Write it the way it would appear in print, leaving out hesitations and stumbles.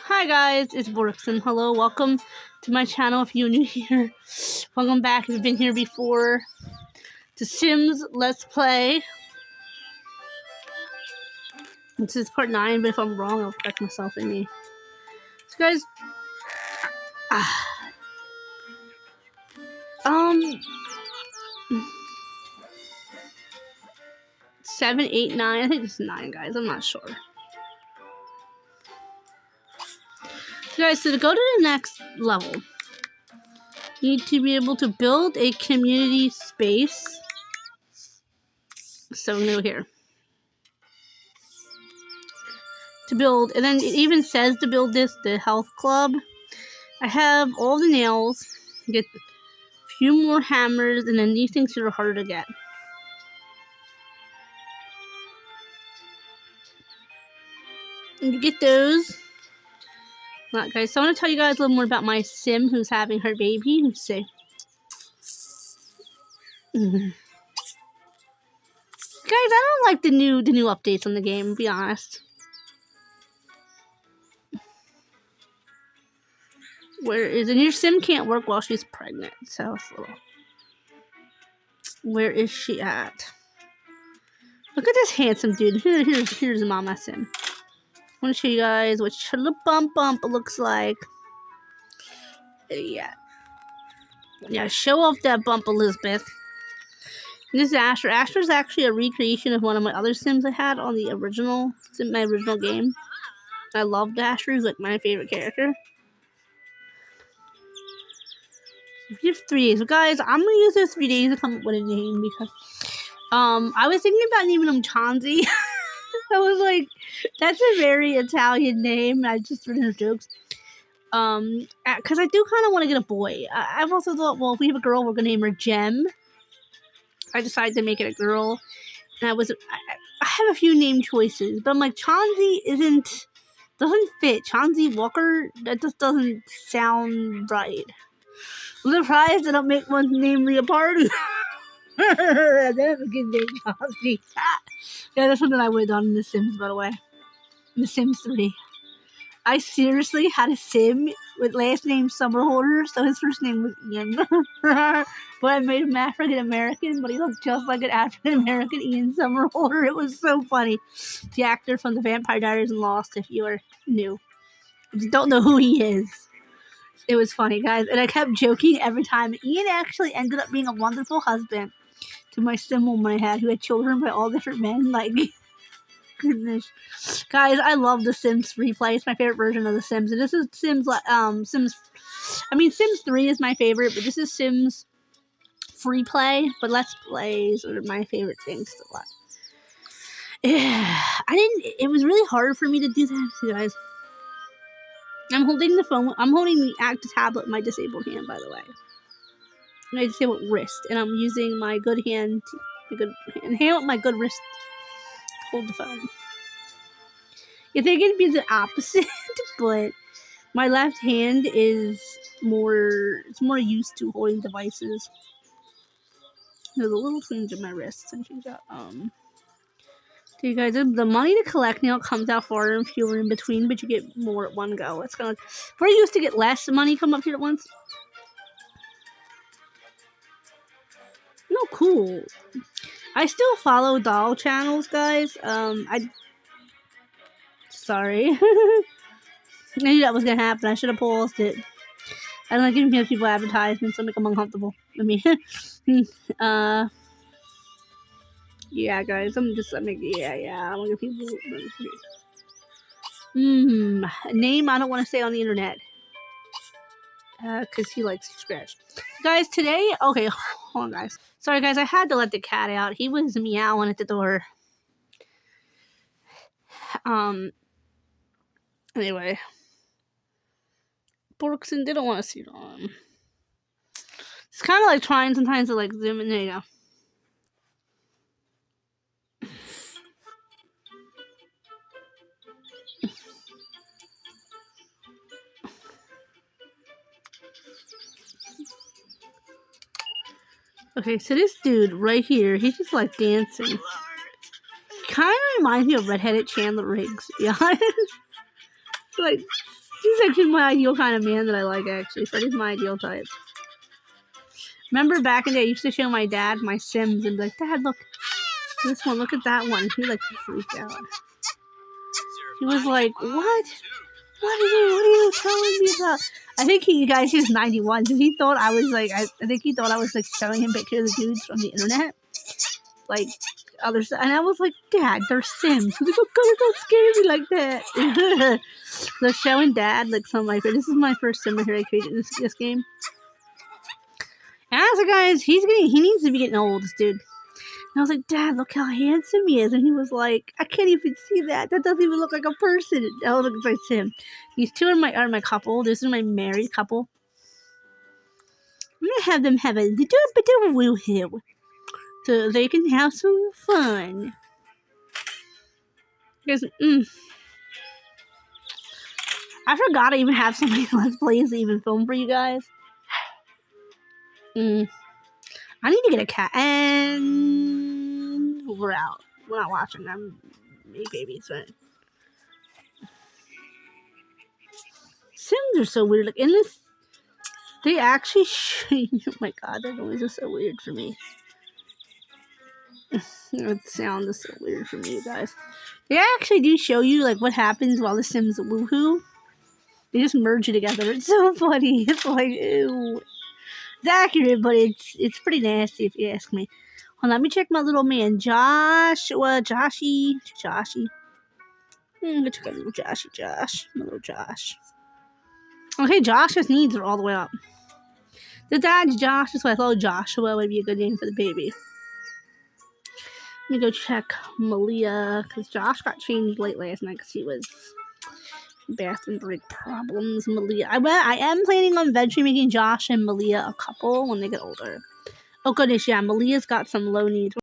Hi guys, it's Borkson. Hello, welcome to my channel if you're new here. Welcome back if you've been here before to Sims Let's Play. This is part 9, but if I'm wrong, I'll correct myself in me. So guys, 7, 8, 9, I think it's 9 guys, I'm not sure. So guys, so to go to the next level, you need to be able to build a community space. So we're gonna go here. To build, and then it even says to build this, the health club. I have all the nails, get a few more hammers, and then these things are harder to get. And you get those. Alright guys, so I want to tell you guys a little more about my sim who's having her baby. Let's see. Guys, I don't like the new updates on the game, to be honest. Where is it? Your sim can't work while she's pregnant, so it's a little... Where is she at? Look at this handsome dude. Here's Mama Sim. I want to show you guys what little bump looks like. Yeah, show off that bump, Elizabeth. And this is Asher. Asher's actually a recreation of one of my other Sims I had on the original game. I loved Asher. He's like my favorite character. We have 3 days. So guys, I'm gonna use those 3 days to come up with a name because I was thinking about naming him Chauncey. I was like, that's a very Italian name. I just read his jokes. Because I do kind of want to get a boy. I've also thought, well, if we have a girl, we're gonna name her Gem. I decided to make it a girl, and I have a few name choices, but I'm like, Chauncey doesn't fit. Chauncey Walker, that just doesn't sound right. I'm surprised I don't make one name Leopardi. That is a good name, Chauncey. Yeah, that's something I would have done in The Sims, by the way. In The Sims 3. I seriously had a sim with last name Summerholder, so his first name was Ian. But I made him African American, but he looked just like an African American Ian Summerholder. It was so funny. The actor from The Vampire Diaries and Lost, if you are new. If you don't know who he is. It was funny, guys. And I kept joking every time. Ian actually ended up being a wonderful husband to my sim woman I had, who had children by all different men. Like, goodness. Guys, I love The Sims Freeplay. It's my favorite version of The Sims. And this is Sims 3 is my favorite, but this is Sims Freeplay. But Let's Plays are my favorite things to watch. Yeah, it was really hard for me to do that, guys. I'm holding the phone. I'm holding the tablet in my disabled hand, by the way. My disabled wrist. And I'm using my good hand with my good wrist to hold the phone. You think it'd be the opposite, but my left hand is more used to holding devices. There's a little twinge in my wrist since you got so you guys, the money to collect now comes out farther and fewer in between, but you get more at one go. It's kind of like, we're used to get less money come up here at once. No, cool. I still follow doll channels, guys. Sorry. I knew that was gonna happen. I should have paused it. I don't like giving people advertisements. It'll make them uncomfortable. I mean, yeah, guys. I want to give people. Name I don't want to say on the internet. Because he likes to scratch. Guys, today. Okay, hold on, guys. Sorry, guys. I had to let the cat out. He was meowing at the door. Anyway. Borkson didn't want to see it on. It's kind of like trying sometimes to like zoom in. There you go. Okay, so this dude right here, he's just like dancing. Kind of reminds me of redheaded Chandler Riggs, to be honest. Like, he's actually my ideal kind of man that I like, actually. Freddy's my ideal type. Remember back in the day, I used to show my dad my Sims and be like, Dad, look, this one, look at that one. He like freaked out. He was like, what? What are you telling me about? I think he was 91, so he thought I was like, I think he thought I was like showing him pictures of dudes from the internet. Like, other stuff. And I was like, Dad, they're Sims. He's like, oh God, don't scare me like that. So showing Dad, like, some of my, this is my first Sim here I created in this game. And also, guys, he needs to be getting old, this dude. And I was like, Dad, look how handsome he is. And he was like, I can't even see that. That doesn't even look like a person. I was like, it's like Sim. These two are my couple. This is my married couple. I'm going to have them have a little bit of woohoo. So they can have some fun. Because, I forgot I even have so many Let's Plays to even film for you guys. I need to get a cat. And we're out. We're not watching. I'm make babies, but Sims are so weird. Like in this, they actually oh my God, that noise is so weird for me. That sound is so weird for me, you guys. They actually do show you like what happens while the Sims woohoo. They just merge it together. It's so funny. It's like, ew. It's accurate, but it's pretty nasty if you ask me. Hold on, let me check my little man, Joshy. Go check out little Josh. My little Josh. Okay, Josh's needs are all the way up. The dad's Josh, so I thought Joshua would be a good name for the baby. Let me go check Malia, because Josh got changed late last night because he was bathroom break problems. Malia, I am planning on eventually making Josh and Malia a couple when they get older. Oh goodness, yeah, Malia's got some low needs.